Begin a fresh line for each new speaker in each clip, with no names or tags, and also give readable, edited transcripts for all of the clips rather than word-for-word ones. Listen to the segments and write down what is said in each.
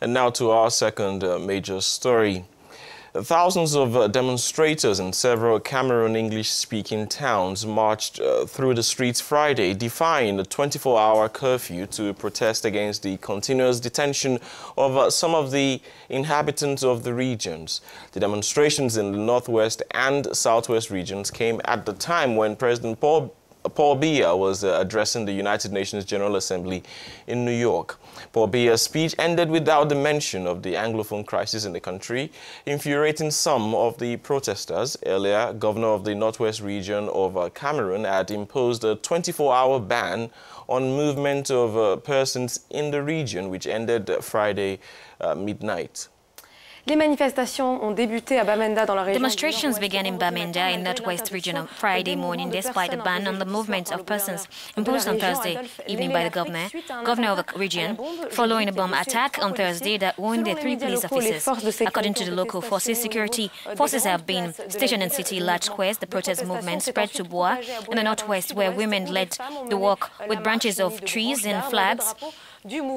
And now to our second major story. Thousands of demonstrators in several Cameroon English-speaking towns marched through the streets Friday, defying the 24-hour curfew to protest against the continuous detention of some of the inhabitants of the regions. The demonstrations in the northwest and southwest regions came at the time when President Paul Biya was addressing the United Nations General Assembly in New York. Paul Biya's speech ended without the mention of the Anglophone crisis in the country, infuriating some of the protesters. Earlier, Governor of the Northwest region of Cameroon had imposed a 24-hour ban on movement of persons in the region, which ended Friday midnight.
Demonstrations began in Bamenda in Northwest region on Friday morning despite a ban on the movement of persons imposed on Thursday evening by the governor of the region, following a bomb attack on Thursday that wounded 3 police officers. According to the local forces, security forces have been stationed in city large squares. The protest movement spread to Bois in the northwest, where women led the walk with branches of trees and flags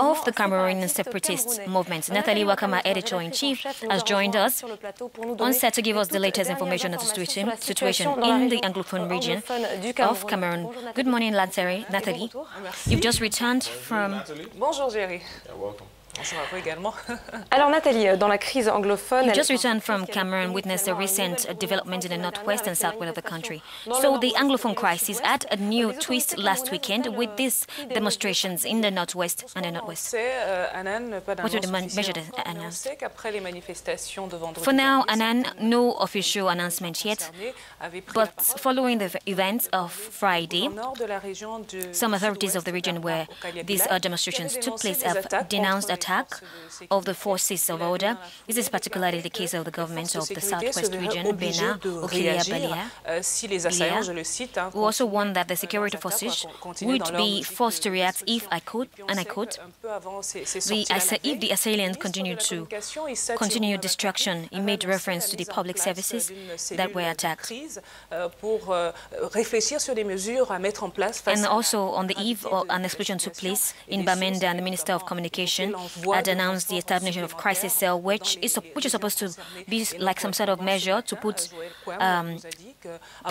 of the Cameroon separatist movement. Nathalie Wakama, editor-in-chief, has joined us on set to give us the latest information on the situation in the Anglophone region of Cameroon. Good morning, Nathalie. You've just returned from...
Bonjour, Jerry.
You're welcome.
Alors Nathalie, dans la crise anglophone...
You just returned from Cameroon, witnessed a recent development in the northwest and southwest of the country. So the Anglophone crisis had a new twist last weekend with these demonstrations in the northwest and the northwest. What were the measures announced? For now, Anan, no official announcement yet, but following the events of Friday, some authorities of the region where these demonstrations took place have denounced attack of the forces of order. This is particularly the case of the government of the southwest region, Bena, Okilia, Balia, who also warned that the security forces would be forced to react if I quote, if the assailants continue destruction. He made reference to the public services that were attacked. And also on the eve an explosion took place in Bamenda, and the Minister of Communication had announced the establishment of crisis cell, which is supposed to be like some sort of measure to put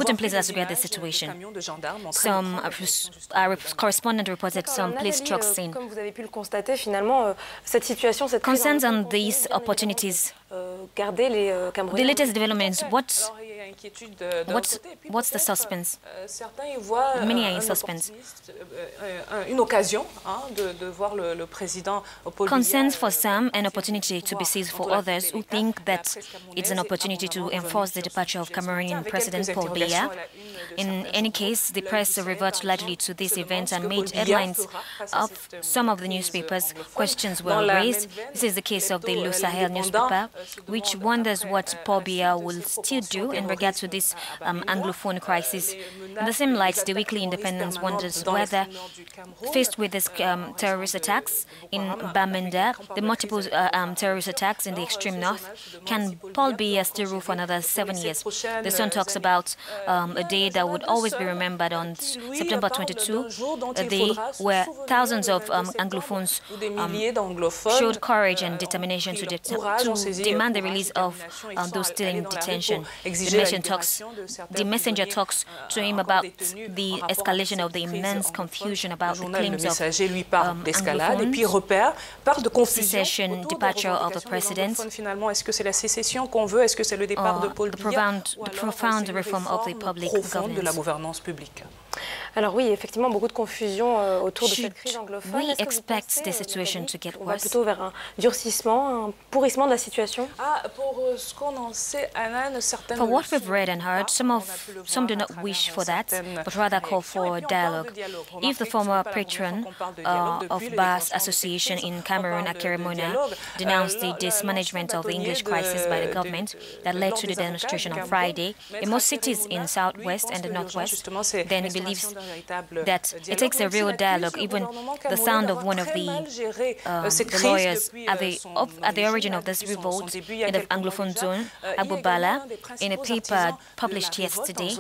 in place as regards the situation. Some correspondent reported some police trucks seen. Concerns on these opportunities. The latest developments, what's the suspense? Many are in suspense. Concerns for some, an opportunity to be seized for others who think that it's an opportunity to enforce the departure of Cameroonian President Paul Biya. In any case, the press reverted largely to this event and made headlines of some of the newspapers. Questions were raised. This is the case of the Le Sahel newspaper, which wonders what Paul Biya will still do in regard to this Anglophone crisis. In the same light, the Weekly Independence wonders whether, faced with these terrorist attacks in Bamenda, the multiple terrorist attacks in the extreme north, can Paul Biya still rule for another 7 years? The Sun talks about a day that would always be remembered on September 22, a day where thousands of Anglophones showed courage and determination to demand the release of those still in detention. The messenger talks to him about the escalation of the immense confusion about the claims of Anglophone, secession, departure of the president, the profound reform of the public governance.
Alors oui, effectivement, beaucoup de confusion autour de cette crise anglophone.
We expect the situation to get worse.
Plutôt vers un durcissement, un pourrissement de la situation.
For what we've read and heard, some do not wish for that, but rather call for dialogue. If the former patron of Ba's association in Cameroon, Akeremona, denounced the dismanagement of the English crisis by the government that led to the demonstration on Friday in most cities in southwest and the northwest, then he believes that it takes a real dialogue. Even the sound of one of the lawyers at the origin of this revolt in the Anglophone zone, Abu Bala, in a paper published yesterday,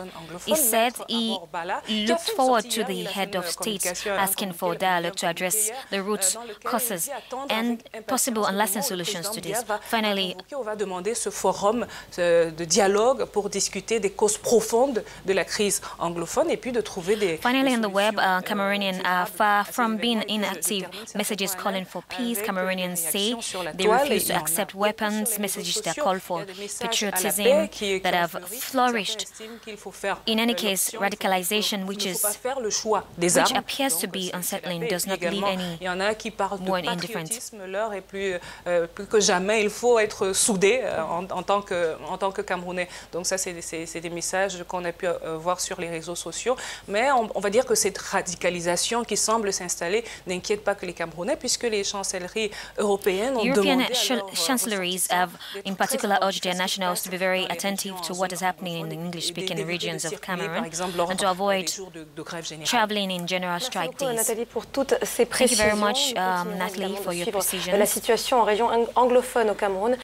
he said he looked forward to the head of state asking for dialogue to address the root causes and possible and lasting solutions to this. Finally,
on va demander ce forum de dialogue pour discuter des causes profondes de la crise anglophone et puis de trouver des.
Finally, on the web, Cameroonians are far from being inactive. Messages calling for peace. Cameroonians say they refuse to accept weapons. Messages that call for patriotism that have flourished. In any case, radicalization, which appears to be unsettling, does not leave anyone indifferent.
L'heure est plus que jamais, il faut être soudé en tant que Camerounais. Donc ça, c'est des messages qu'on a pu voir sur les réseaux sociaux. Mais on va dire que cette radicalisation qui semble s'installer n'inquiète pas que les Camerounais, puisque les chancelleries européennes ont
European
demandé
chancelleries have, in particular, urged their nationals to be very attentive to what is happening in the English-speaking regions of Cameroon and to avoid traveling in general strike days.
Nathalie, pour toutes ces
Thank you
précisions.
very much, Nathalie, for your precisions.
La situation en région anglophone au Cameroun.